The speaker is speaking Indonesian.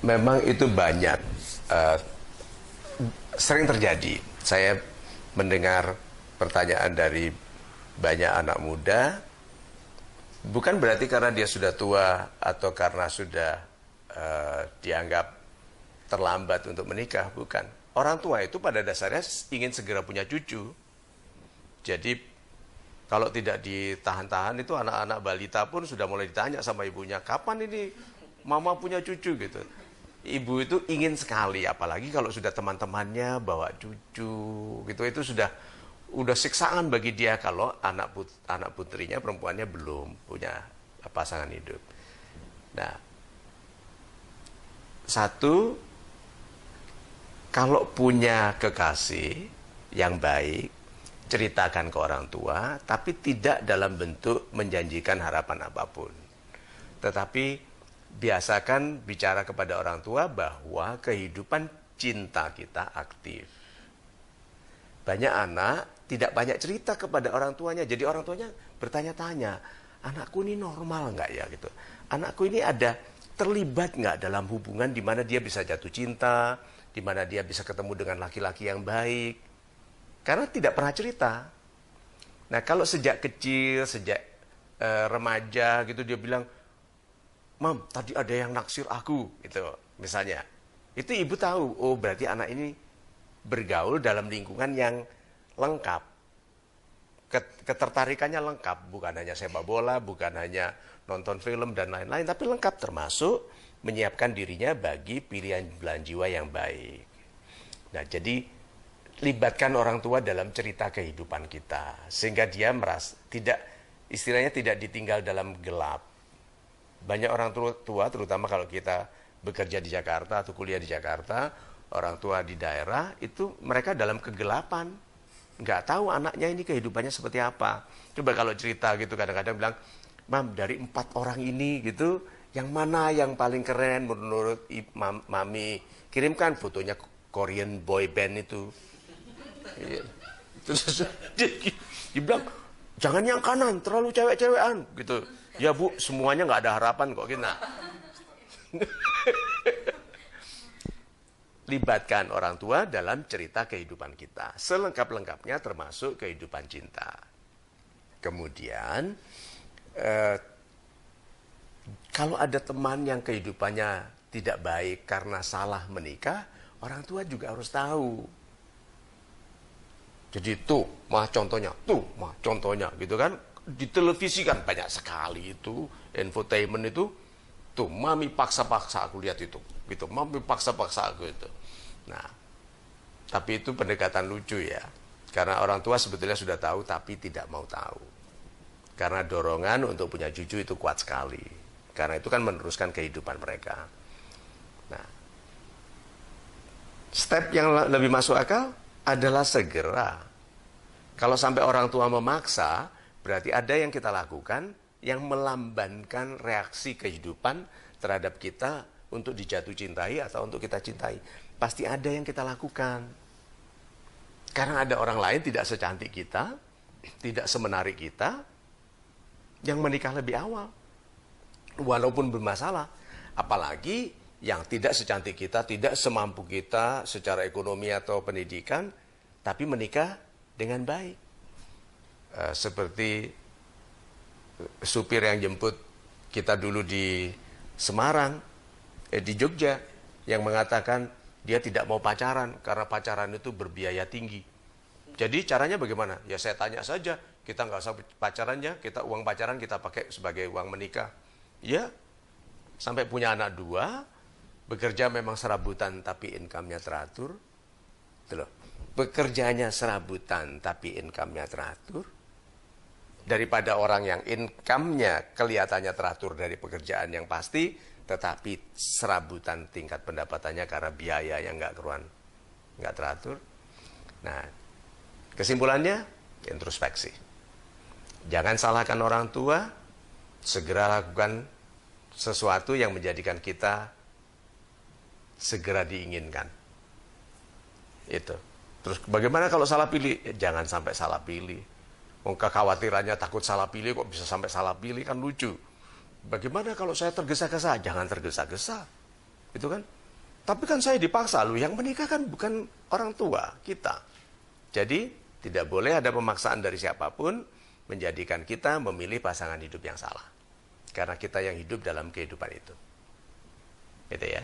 Memang itu banyak, eh, sering terjadi. Saya mendengar pertanyaan dari banyak anak muda, bukan berarti karena dia sudah tua atau karena sudah dianggap terlambat untuk menikah, bukan. Orang tua itu pada dasarnya ingin segera punya cucu. Jadi kalau tidak ditahan-tahan itu anak-anak balita pun sudah mulai ditanya sama ibunya, kapan ini mama punya cucu gitu. Ibu itu ingin sekali, apalagi kalau sudah teman-temannya bawa cucu gitu, itu udah siksaan bagi dia kalau anak putrinya perempuannya belum punya pasangan hidup. Nah, satu, kalau punya kekasih yang baik, ceritakan ke orang tua, tapi tidak dalam bentuk menjanjikan harapan apapun. Tetapi biasakan bicara kepada orang tua bahwa kehidupan cinta kita aktif. Banyak anak tidak banyak cerita kepada orang tuanya, jadi orang tuanya bertanya-tanya, anakku ini normal nggak ya gitu? Anakku ini ada terlibat nggak dalam hubungan di mana dia bisa jatuh cinta, di mana dia bisa ketemu dengan laki-laki yang baik? Karena tidak pernah cerita. Nah, kalau sejak kecil, sejak remaja gitu dia bilang, Mam, tadi ada yang naksir aku, gitu, misalnya. Itu ibu tahu, oh berarti anak ini bergaul dalam lingkungan yang lengkap. Ketertarikannya lengkap, bukan hanya sepak bola, bukan hanya nonton film dan lain-lain, tapi lengkap termasuk menyiapkan dirinya bagi pilihan belahan jiwa yang baik. Nah, jadi libatkan orang tua dalam cerita kehidupan kita, sehingga dia merasa tidak, istilahnya tidak ditinggal dalam gelap. Banyak orang tua, terutama kalau kita bekerja di Jakarta atau kuliah di Jakarta, orang tua di daerah, itu mereka dalam kegelapan. Nggak tahu anaknya ini kehidupannya seperti apa. Coba kalau cerita gitu, kadang-kadang bilang, Mam, dari 4 orang ini gitu, yang mana yang paling keren menurut Mami? Kirimkan fotonya Korean boy band itu. Terus dia bilang, jangan yang kanan, terlalu cewek-cewekan gitu. Ya Bu, semuanya nggak ada harapan kok. Nah, libatkan orang tua dalam cerita kehidupan kita, selengkap-lengkapnya termasuk kehidupan cinta. Kemudian, kalau ada teman yang kehidupannya tidak baik karena salah menikah, orang tua juga harus tahu. Jadi tuh mah contohnya gitu kan. Di televisi kan banyak sekali itu infotainment itu, tuh mami paksa-paksa aku lihat itu gitu, mami paksa-paksa aku itu. Nah, tapi itu pendekatan lucu ya, karena orang tua sebetulnya sudah tahu tapi tidak mau tahu, karena dorongan untuk punya cucu itu kuat sekali, karena itu kan meneruskan kehidupan mereka. Nah, step yang lebih masuk akal adalah segera. Kalau sampai orang tua memaksa, berarti ada yang kita lakukan yang melambankan reaksi kehidupan terhadap kita untuk dijatuh cintai atau untuk kita cintai. Pasti ada yang kita lakukan. Karena ada orang lain tidak secantik kita, tidak semenarik kita, yang menikah lebih awal. Walaupun bermasalah. Apalagi yang tidak secantik kita, tidak semampu kita secara ekonomi atau pendidikan, tapi menikah dengan baik. Seperti supir yang jemput kita dulu di Semarang, di Jogja, yang mengatakan dia tidak mau pacaran karena pacaran itu berbiaya tinggi. Jadi caranya bagaimana? Ya saya tanya saja, kita nggak usah pacarannya, kita uang pacaran kita pakai sebagai uang menikah. Ya, sampai punya anak 2, bekerja memang serabutan tapi income-nya teratur. Itu loh. Bekerjanya serabutan tapi income-nya teratur. Daripada orang yang income-nya kelihatannya teratur dari pekerjaan yang pasti, tetapi serabutan tingkat pendapatannya karena biaya yang nggak teratur. Nah, kesimpulannya introspeksi. Jangan salahkan orang tua, segera lakukan sesuatu yang menjadikan kita segera diinginkan. Itu. Terus bagaimana kalau salah pilih? Jangan sampai salah pilih. Kekhawatirannya takut salah pilih, kok bisa sampai salah pilih, kan lucu. Bagaimana kalau saya tergesa-gesa? Jangan tergesa-gesa. Itu kan. Tapi kan saya dipaksa, loh yang menikah kan bukan orang tua kita. Jadi tidak boleh ada pemaksaan dari siapapun menjadikan kita memilih pasangan hidup yang salah. Karena kita yang hidup dalam kehidupan itu. Gitu ya.